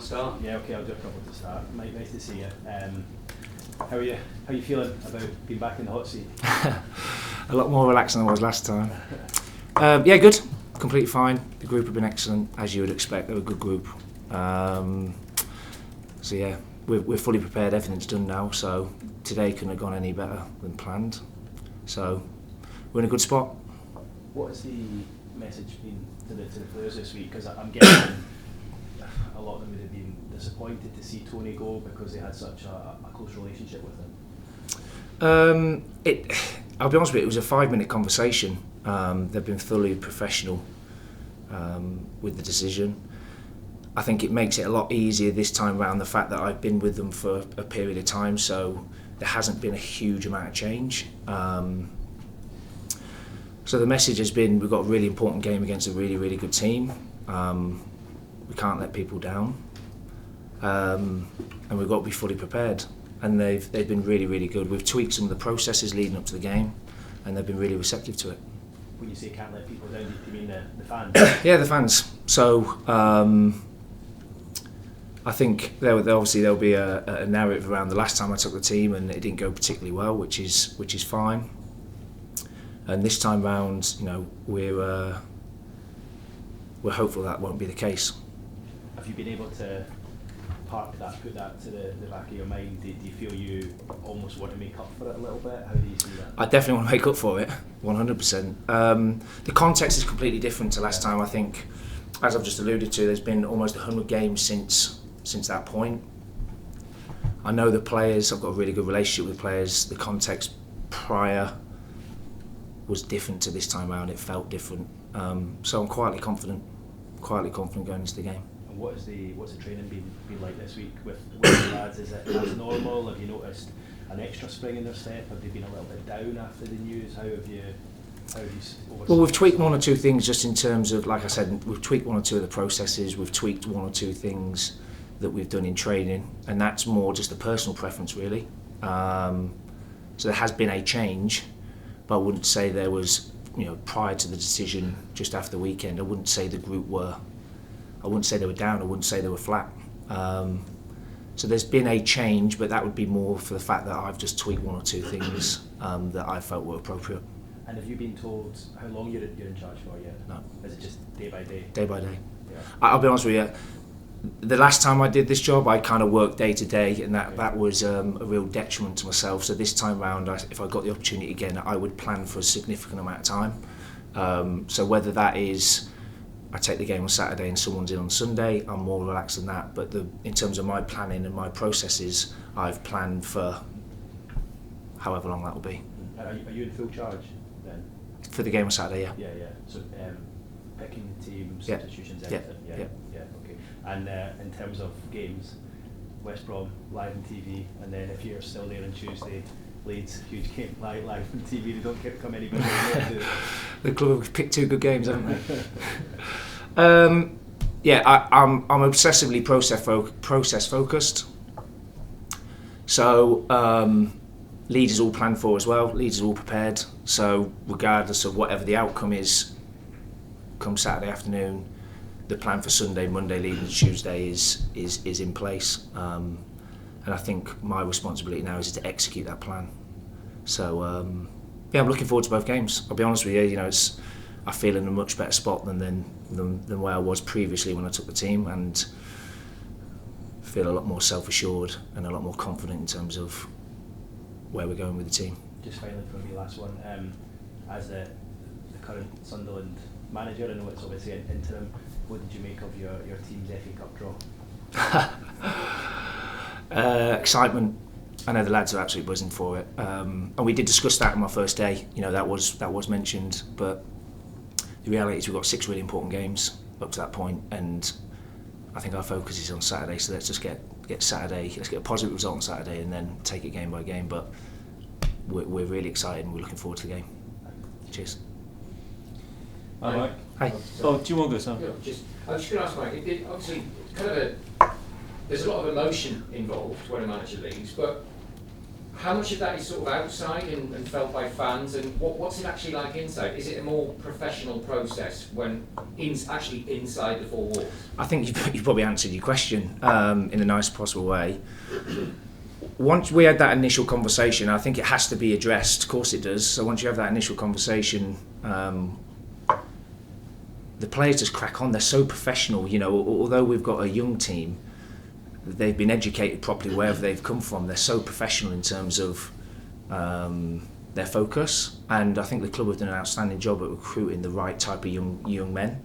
to start? Yeah, okay, I'll do a couple to start. Mike, nice to see you. How are you feeling about being back in the hot seat? A lot more relaxed than I was last time. Yeah, good. Completely fine. The group have been excellent, as you would expect. They're a good group. So yeah, we're fully prepared. Everything's done now. So today couldn't have gone any better than planned. So we're in a good spot. What has the message been to the players this week? Because I'm guessing a lot of them would have been disappointed to see Tony go because they had such a close relationship with him. I'll be honest with you, it was a 5-minute conversation. They've been thoroughly professional with the decision. I think it makes it a lot easier this time around, the fact that I've been with them for a period of time, so there hasn't been a huge amount of change. So the message has been, we've got a really important game against a really, really good team. We can't let people down. And we've got to be fully prepared. And they've been really, really good. We've tweaked some of the processes leading up to the game, and they've been really receptive to it. When you say can't let people down, do you mean the fans? Yeah, the fans. So I think there'll be a narrative around the last time I took the team and it didn't go particularly well, which is fine. And this time round, you know, we're hopeful that won't be the case. Have you been able to put that to the back of your mind? Do you feel you almost want to make up for it a little bit? How do you see that? I definitely want to make up for it, 100%. The context is completely different to last time. I think, as I've just alluded to, there's been almost 100 games since that point. I know the players. I've got a really good relationship with the players. The context prior was different to this time around. It felt different. So I'm quietly confident going into the game. And what's the training been like this week with the lads? Is it as normal? Have you noticed an extra spring in their step? Have they been a little bit down after the news? How have you Well, we've tweaked one or two things just in terms of, like I said, we've tweaked one or two of the processes. We've tweaked one or two things that we've done in training, and that's more just a personal preference, really. So there has been a change, but I wouldn't say there was, you know, prior to the decision just after the weekend, I wouldn't say the group were, I wouldn't say they were down, I wouldn't say they were flat. So there's been a change, but that would be more for the fact that I've just tweaked one or two things that I felt were appropriate. And have you been told how long you're in charge for yet? No. Is it just day by day? Day by day. Yeah. I'll be honest with you, the last time I did this job, I kind of worked day to day, and that was a real detriment to myself. So this time round, if I got the opportunity again, I would plan for a significant amount of time. So whether that is, I take the game on Saturday and someone's in on Sunday, I'm more relaxed than that. But in terms of my planning and my processes, I've planned for however long that will be. Are you in full charge then? For the game on Saturday, yeah. Yeah. So picking the team, substitutions, everything. Yeah. Okay. And in terms of games, West Brom live on TV, and then if you're still there on Tuesday, Leeds, huge game live on TV. They don't come any better. The club have picked two good games, haven't they? Yeah, I'm obsessively process focused. So Leeds is all planned for as well. Leeds is all prepared. So regardless of whatever the outcome is, come Saturday afternoon, the plan for Sunday, Monday, leading to Tuesday is in place. And I think my responsibility now is to execute that plan. So yeah, I'm looking forward to both games. I'll be honest with you, you know, I feel in a much better spot than where I was previously when I took the team, and feel a lot more self-assured and a lot more confident in terms of where we're going with the team. Just finally from me, last one. As the current Sunderland manager, I know it's obviously an interim, what did you make of your team's FA Cup draw? Excitement. I know the lads are absolutely buzzing for it, and we did discuss that on my first day. You know, that was mentioned, but the reality is we've got 6 really important games up to that point, and I think our focus is on Saturday. So let's just get Saturday. Let's get a positive result on Saturday, and then take it game by game. But we're really excited, and we're looking forward to the game. Cheers. Hi, Mike. Hi. Oh, do you want this? I was just going to ask Mike, obviously there's a lot of emotion involved when a manager leaves, but how much of that is sort of outside and felt by fans, and what's it actually like inside? Is it a more professional process when actually inside the four walls? I think you probably answered your question in the nicest possible way. Once we had that initial conversation, I think it has to be addressed. Of course it does. So once you have that initial conversation, the players just crack on. They're so professional. You know, although we've got a young team, they've been educated properly wherever they've come from. They're so professional in terms of their focus, and I think the club have done an outstanding job at recruiting the right type of young men.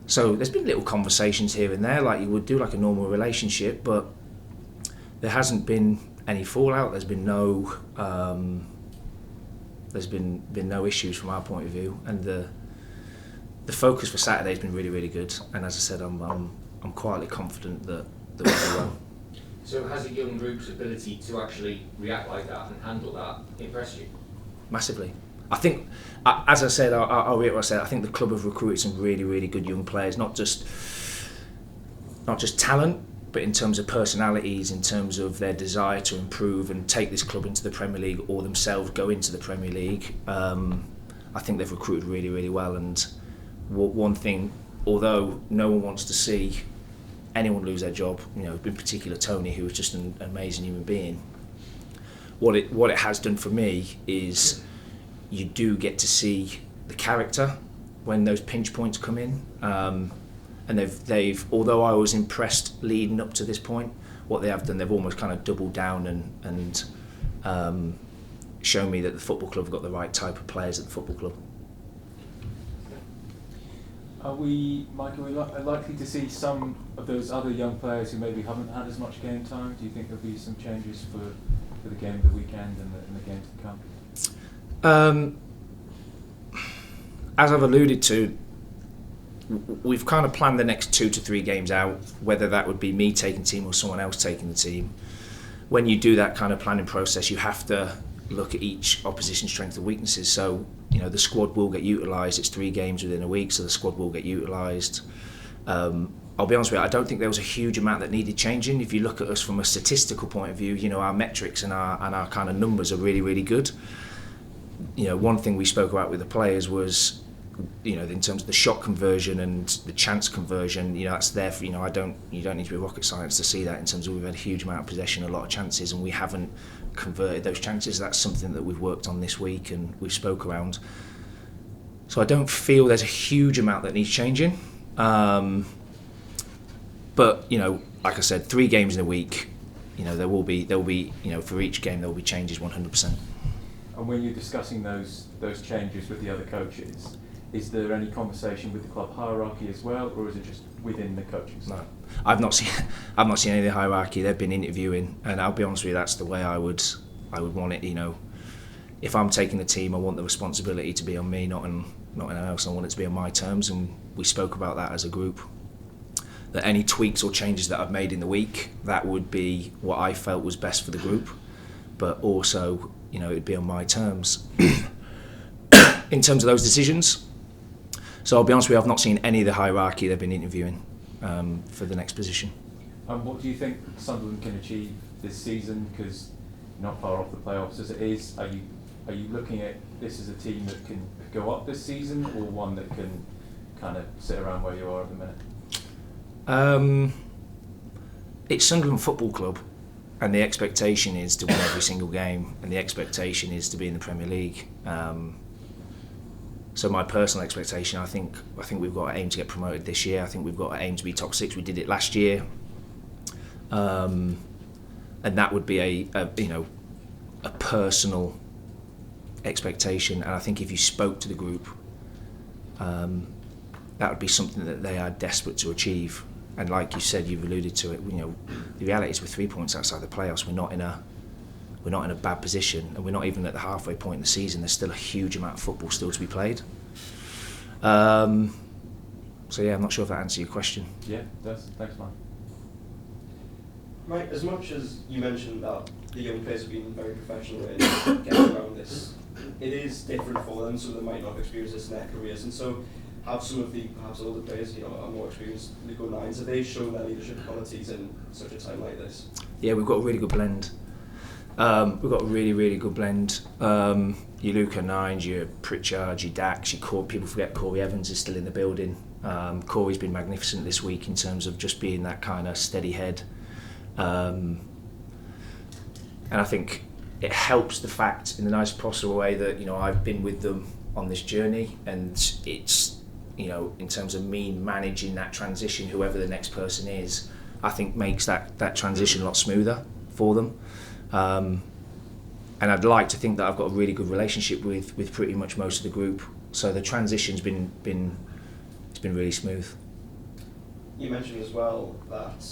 So there's been little conversations here and there, like you would do, like a normal relationship, but there hasn't been any fallout. There's been no no issues from our point of view, and the focus for Saturday has been really, really good. And as I said, I'm quietly confident that we'll do well. So has a young group's ability to actually react like that and handle that impressed you? Massively. I think, as I said, I'll reiterate what I said. I think the club have recruited some really, really good young players, not just talent, but in terms of personalities, in terms of their desire to improve and take this club into the Premier League or themselves go into the Premier League. I think they've recruited really, really well. And one thing, although no one wants to see anyone lose their job, you know, in particular Tony, who was just an amazing human being, what it has done for me is you do get to see the character when those pinch points come in. And they've although I was impressed leading up to this point, what they have done, they've almost kind of doubled down and shown me that the football club have got the right type of players at the football club. Are we likely to see some of those other young players who maybe haven't had as much game time? Do you think there'll be some changes for the game of the weekend and the games to come? As I've alluded to, we've kind of planned the next 2 to 3 games out, whether that would be me taking the team or someone else taking the team. When you do that kind of planning process, you have to look at each opposition's strengths and weaknesses. So, you know, the squad will get utilised. It's 3 games within a week, so the squad will get utilised. I'll be honest with you, I don't think there was a huge amount that needed changing. If you look at us from a statistical point of view, you know, our metrics and our kind of numbers are really, really good. You know, one thing we spoke about with the players was, you know, in terms of the shot conversion and the chance conversion, you know, that's there for, you know, you don't need to be rocket science to see that, in terms of we've had a huge amount of possession, a lot of chances, and we haven't converted those chances. That's something that we've worked on this week and we've spoke around. So I don't feel there's a huge amount that needs changing. But, you know, like I said, 3 games in a week, you know, there will be, you know, for each game there will be changes 100%. And when you're discussing those changes with the other coaches, is there any conversation with the club hierarchy as well, or is it just within the coaching staff? No, I've not seen any of the hierarchy. They've been interviewing, and I'll be honest with you, that's the way I would want it. You know, if I'm taking the team, I want the responsibility to be on me, not anyone else. I want it to be on my terms, and we spoke about that as a group. That any tweaks or changes that I've made in the week, that would be what I felt was best for the group, but also, you know, it'd be on my terms. In terms of those decisions. So I'll be honest with you, I've not seen any of the hierarchy they've been interviewing for the next position. And what do you think Sunderland can achieve this season? Because you're not far off the playoffs as it is. Are you looking at this as a team that can go up this season, or one that can kind of sit around where you are at the minute? It's Sunderland Football Club, and the expectation is to win every single game, and the expectation is to be in the Premier League. So my personal expectation, I think we've got to aim to get promoted this year. I think we've got to aim to be top 6. We did it last year, and that would be a personal expectation. And I think if you spoke to the group, that would be something that they are desperate to achieve. And like you said, you've alluded to it. You know, the reality is we're 3 points outside the playoffs. We're not in a bad position, and we're not even at the halfway point in the season. There's still a huge amount of football still to be played. So yeah, I'm not sure if that answers your question. Yeah, it does. Thanks, Mike. Mike, as much as you mentioned that the young players have been very professional in getting around this, it is different for them, so they might not have experienced this in their careers, and so have some of the perhaps older players, you know, are more experienced Ligo 9s. Have they shown their leadership qualities in such a time like this? Yeah, we've got a really good blend. We've got a really, really good blend. Your Luca Nines, your Pritchard, your Dax, your Corey. People forget Corey Evans is still in the building. Corey's been magnificent this week in terms of just being that kind of steady head. And I think it helps the fact, in the nicest possible way, that I've been with them on this journey, and it's in terms of me managing that transition, whoever the next person is, I think makes that transition a lot smoother for them. And I'd like to think that I've got a really good relationship with pretty much most of the group. So the transition's been really smooth. You mentioned as well that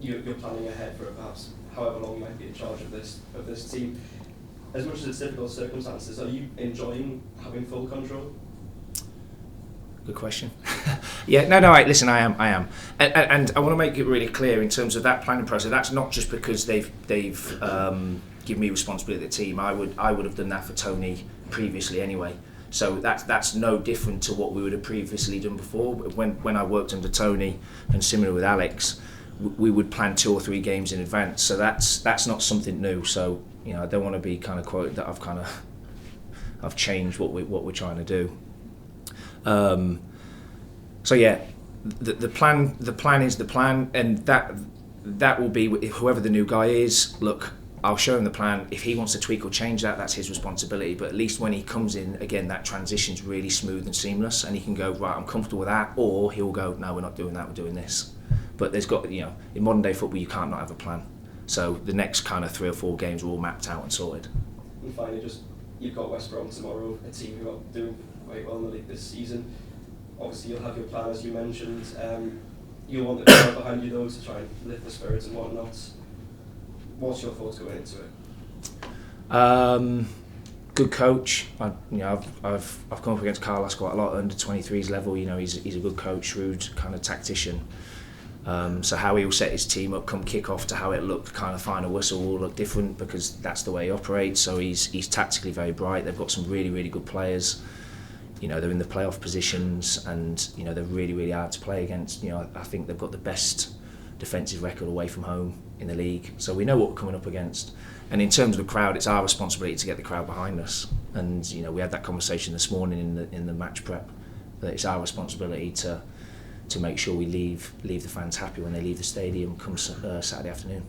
you're planning ahead for perhaps however long you might be in charge of this team. As much as it's difficult circumstances, are you enjoying having full control? Good question. Yeah, no. Listen, I am, and I want to make it really clear in terms of that planning process. That's not just because they've given me responsibility of the team. I would have done that for Tony previously anyway. So that's no different to what we would have previously done before. When I worked under Tony, and similar with Alex, we would plan 2 or 3 games in advance. So that's not something new. So I don't want to be kind of quoted that I've changed what we're trying to do. So yeah, the plan is the plan, and that will be whoever the new guy is. Look, I'll show him the plan. If he wants to tweak or change that's his responsibility. But at least when he comes in, again, that transition's really smooth and seamless, and he can go, right, I'm comfortable with that, or he'll go, no, we're not doing that, we're doing this. But there's got, in modern day football, you can't not have a plan. So the next kind of 3 or 4 games are all mapped out and sorted. And finally, you've got West Brom tomorrow, a team who are doing quite well in the league this season. Obviously, you'll have your plan, as you mentioned. You'll want the crowd behind you, though, to try and lift the spirits and whatnot. What's your thoughts going into it? Good coach. I've come up against Carlos quite a lot under 23s level. He's a good coach, shrewd kind of tactician. So how he'll set his team up come kick off to how it looked kind of final whistle will look different, because that's the way he operates. So he's tactically very bright. They've got some really, really good players. They're in the playoff positions, and they're really, really hard to play against. I think they've got the best defensive record away from home in the league. So we know what we're coming up against. And in terms of the crowd, it's our responsibility to get the crowd behind us. And we had that conversation this morning in the match prep, that it's our responsibility to make sure we leave the fans happy when they leave the stadium come Saturday afternoon.